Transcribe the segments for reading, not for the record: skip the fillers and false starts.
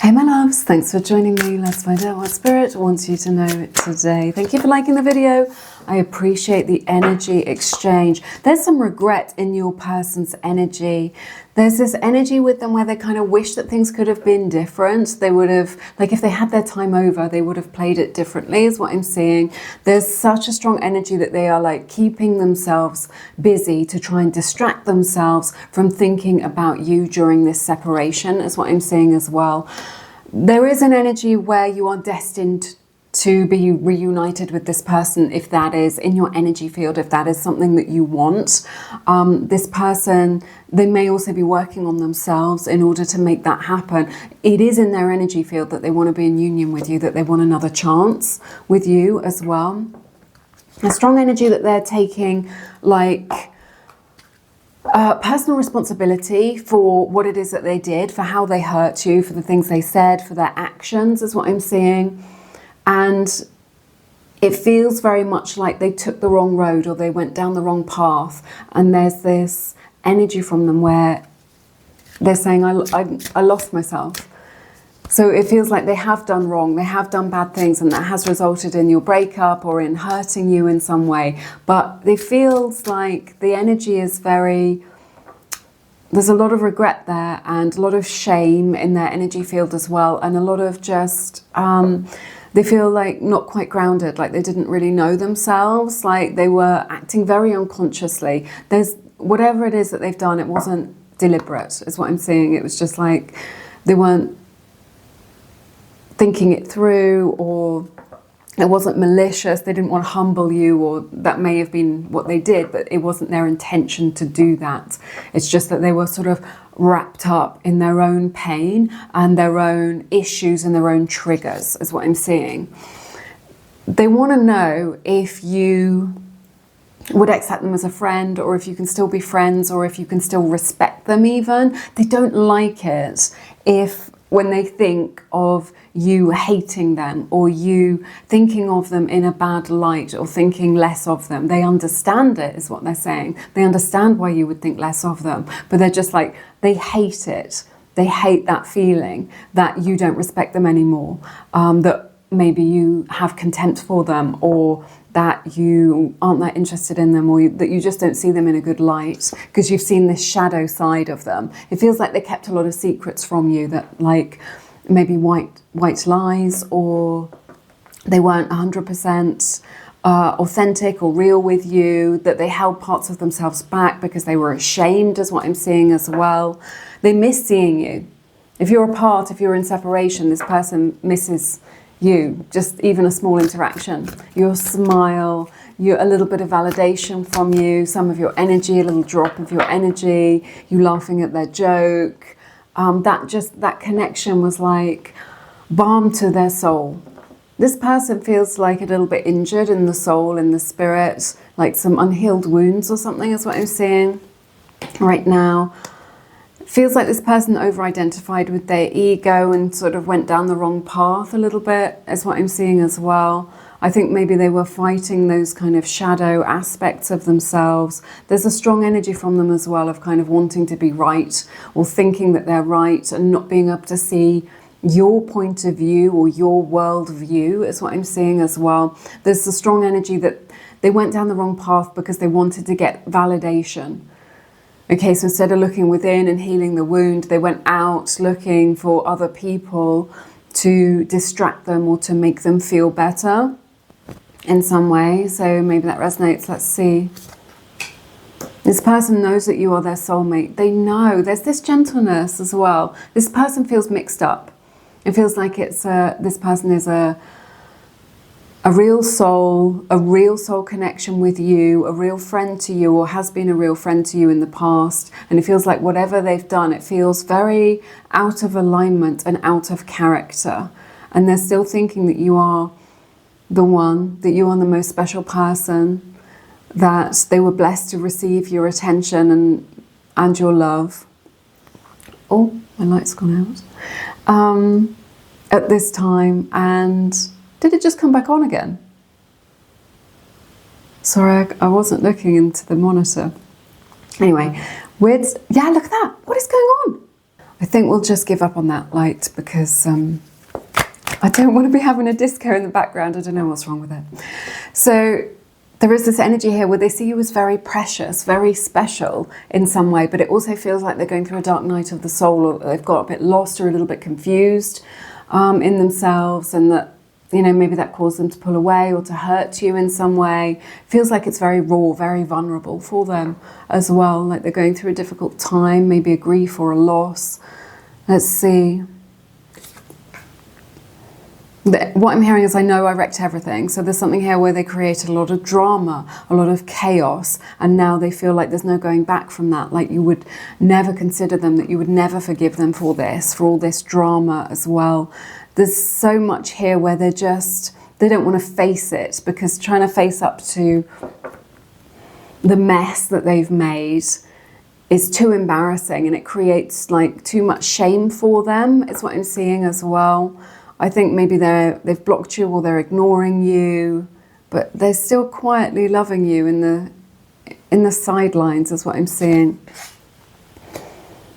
Hey my loves, thanks for joining me. Let's find out what Spirit wants you to know today. Thank you for liking the video. I appreciate the energy exchange. There's some regret in your person's energy. There's this energy with them where they kind of wish that things could have been different. They would have, like if they had their time over, they would have played it differently is what I'm seeing. There's such a strong energy that they are like keeping themselves busy to try and distract themselves from thinking about you during this separation is what I'm seeing as well. There is an energy where you are destined to be reunited with this person, if that is in your energy field, if that is something that you want. This person, they may also be working on themselves in order to make that happen. It is in their energy field that they want to be in union with you, that they want another chance with you as well. A strong energy that they're taking like personal responsibility for what it is that they did, for how they hurt you, for the things they said, for their actions is what I'm seeing. And it feels very much like they took the wrong road or they went down the wrong path. And there's this energy from them where they're saying, I lost myself. So it feels like they have done wrong, they have done bad things, and that has resulted in your breakup or in hurting you in some way. But it feels like the energy is very, there's a lot of regret there and a lot of shame in their energy field as well. And a lot of just, they feel like not quite grounded, like they didn't really know themselves, like they were acting very unconsciously. There's whatever it is that they've done, it wasn't deliberate, is what I'm seeing. It was just like they weren't thinking it through, or it wasn't malicious. They didn't want to humble you, or that may have been what they did, but it wasn't their intention to do that. It's just that they were sort of wrapped up in their own pain and their own issues and their own triggers, is what I'm seeing. They want to know if you would accept them as a friend, or if you can still be friends, or if you can still respect them even. They don't like it if, when they think of you hating them or you thinking of them in a bad light or thinking less of them. They understand it, is what they're saying. They understand why you would think less of them, but they're just like, they hate it. They hate that feeling that you don't respect them anymore, that maybe you have contempt for them, or that you aren't that interested in them, or that you just don't see them in a good light because you've seen this shadow side of them. It feels like they kept a lot of secrets from you, that like maybe white lies, or they weren't 100% authentic or real with you, that they held parts of themselves back because they were ashamed, is what I'm seeing as well. They miss seeing you. If you're apart, if you're in separation, this person misses you, just even a small interaction, your smile, a little bit of validation from you, some of your energy, a little drop of your energy, you laughing at their joke. That connection was like balm to their soul. This person feels like a little bit injured in the soul, in the spirit, like some unhealed wounds or something is what I'm seeing right now. Feels like this person over-identified with their ego and sort of went down the wrong path a little bit, is what I'm seeing as well. I think maybe they were fighting those kind of shadow aspects of themselves. There's a strong energy from them as well of kind of wanting to be right, or thinking that they're right and not being able to see your point of view or your world view, is what I'm seeing as well. There's a strong energy that they went down the wrong path because they wanted to get validation. Okay, so instead of looking within and healing the wound, they went out looking for other people to distract them or to make them feel better in some way. So maybe that resonates. Let's see. This person knows that you are their soulmate. They know. There's this gentleness as well. This person feels mixed up. It feels like it's this person is a real soul connection with you, a real friend to you, or has been a real friend to you in the past. And it feels like whatever they've done, it feels very out of alignment and out of character. And they're still thinking that you are the one, that you are the most special person, that they were blessed to receive your attention and your love. Oh, my light's gone out. At this time. And did it just come back on again? Sorry, I wasn't looking into the monitor. Anyway, yeah, look at that. What is going on? I think we'll just give up on that light because I don't want to be having a disco in the background. I don't know what's wrong with it. So there is this energy here where they see you as very precious, very special in some way, but it also feels like they're going through a dark night of the soul, or they've got a bit lost or a little bit confused in themselves, and that, you know, maybe that caused them to pull away or to hurt you in some way. Feels like it's very raw, very vulnerable for them as well, like they're going through a difficult time, maybe a grief or a loss. Let's see. What I'm hearing is, I know I wrecked everything. So there's something here where they created a lot of drama, a lot of chaos, and now they feel like there's no going back from that. Like you would never consider them, that you would never forgive them for this, for all this drama as well. There's so much here where they don't want to face it, because trying to face up to the mess that they've made is too embarrassing, and it creates like too much shame for them. It's what I'm seeing as well. I think maybe they've blocked you or they're ignoring you, but they're still quietly loving you in the sidelines, is what I'm seeing.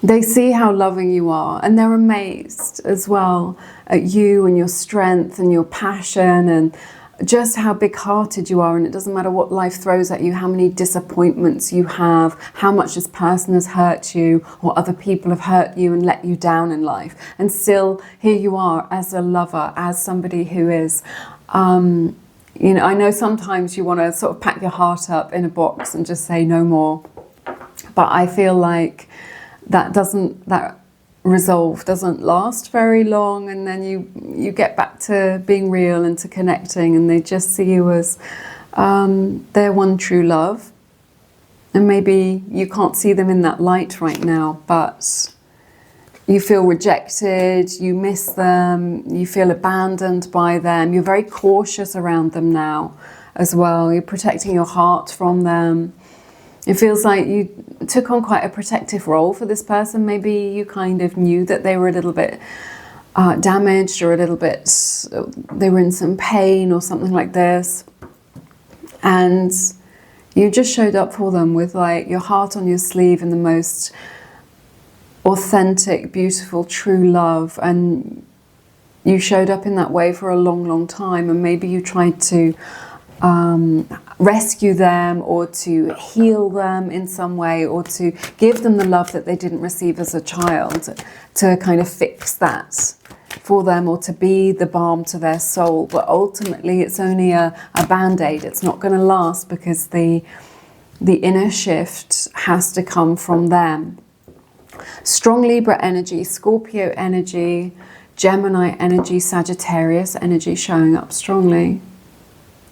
They see how loving you are, and they're amazed as well at you and your strength and your passion and just how big-hearted you are. And it doesn't matter what life throws at you, how many disappointments you have, how much this person has hurt you or other people have hurt you and let you down in life. And still here you are as a lover, as somebody who is, you know, I know sometimes you want to sort of pack your heart up in a box and just say no more. But I feel like that resolve doesn't last very long, and then you get back to being real and to connecting, and they just see you as their one true love. And maybe you can't see them in that light right now, but you feel rejected, you miss them, you feel abandoned by them, you're very cautious around them now as well, you're protecting your heart from them. It feels like you took on quite a protective role for this person. Maybe you kind of knew that they were a little bit damaged, or a little bit, they were in some pain or something like this. And you just showed up for them with like your heart on your sleeve and the most authentic, beautiful, true love. And you showed up in that way for a long, long time. And maybe you tried to rescue them, or to heal them in some way, or to give them the love that they didn't receive as a child, to kind of fix that for them, or to be the balm to their soul. But ultimately it's only a band-aid. It's not going to last, because the inner shift has to come from them. Strong Libra energy, Scorpio energy, Gemini energy, Sagittarius energy showing up strongly.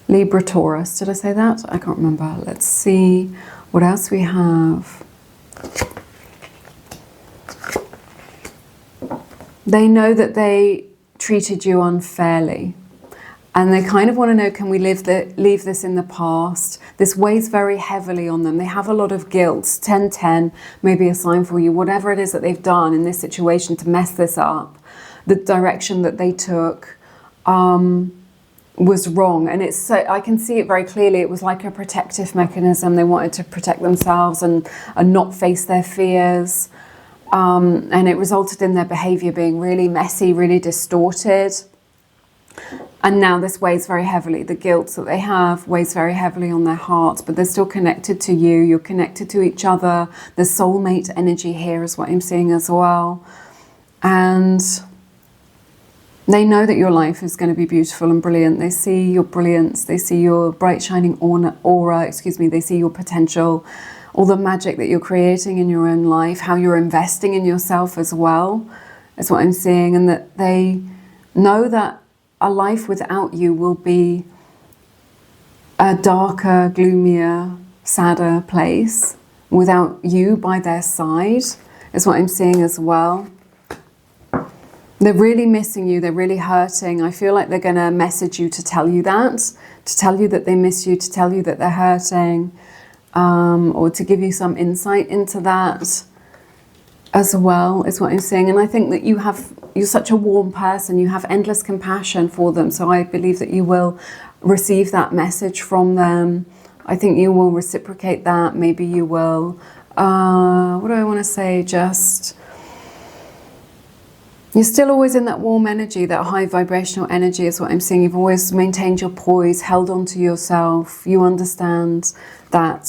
Libra, Taurus, did I say that? I can't remember. Let's see what else we have. They know that they treated you unfairly, and they kind of want to know, can we leave this in the past? This weighs very heavily on them. They have a lot of guilt. 10-10, maybe a sign for you. Whatever it is that they've done in this situation to mess this up, the direction that they took, was wrong. And it's so, I can see it very clearly. It was like a protective mechanism. They wanted to protect themselves and not face their fears. And it resulted in their behavior being really messy, really distorted. And now this weighs very heavily. The guilt that they have weighs very heavily on their heart, but they're still connected to you. You're connected to each other. The soulmate energy here is what I'm seeing as well. And they know that your life is going to be beautiful and brilliant. They see your brilliance. They see your bright, shining aura. They see your potential, all the magic that you're creating in your own life, how you're investing in yourself as well. That's what I'm seeing. And that they know that a life without you will be a darker, gloomier, sadder place without you by their side, is what I'm seeing as well. They're really missing you. They're really hurting. I feel like they're going to message you to tell you that they miss you, to tell you that they're hurting, or to give you some insight into that as well, is what I'm saying. And I think that you're such a warm person. You have endless compassion for them. So I believe that you will receive that message from them. I think you will reciprocate that. Maybe you will, what do I want to say? Just You're still always in that warm energy, that high vibrational energy is what I'm seeing. You've always maintained your poise, held on to yourself. You understand that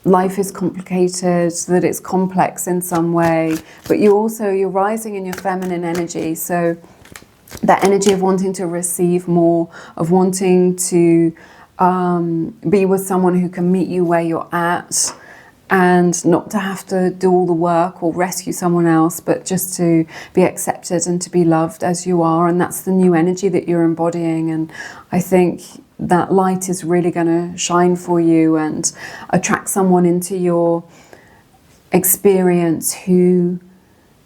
life is complicated, that it's complex in some way, but you're rising in your feminine energy. So that energy of wanting to receive more, of wanting to be with someone who can meet you where you're at, and not to have to do all the work or rescue someone else, but just to be accepted and to be loved as you are. And that's the new energy that you're embodying. And I think that light is really going to shine for you and attract someone into your experience who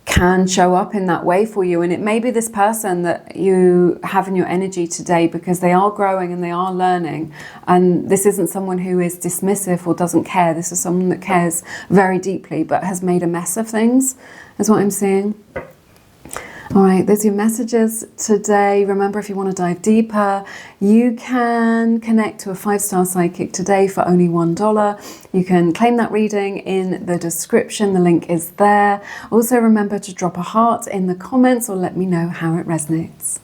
can show up in that way for you. And it may be this person that you have in your energy today, because they are growing and they are learning. And this isn't someone who is dismissive or doesn't care. This is someone that cares very deeply but has made a mess of things, is what I'm seeing. All right, there's your messages today. Remember, if you want to dive deeper, you can connect to a 5-star psychic today for only $1. You can claim that reading in the description. The link is there. Also, remember to drop a heart in the comments or let me know how it resonates.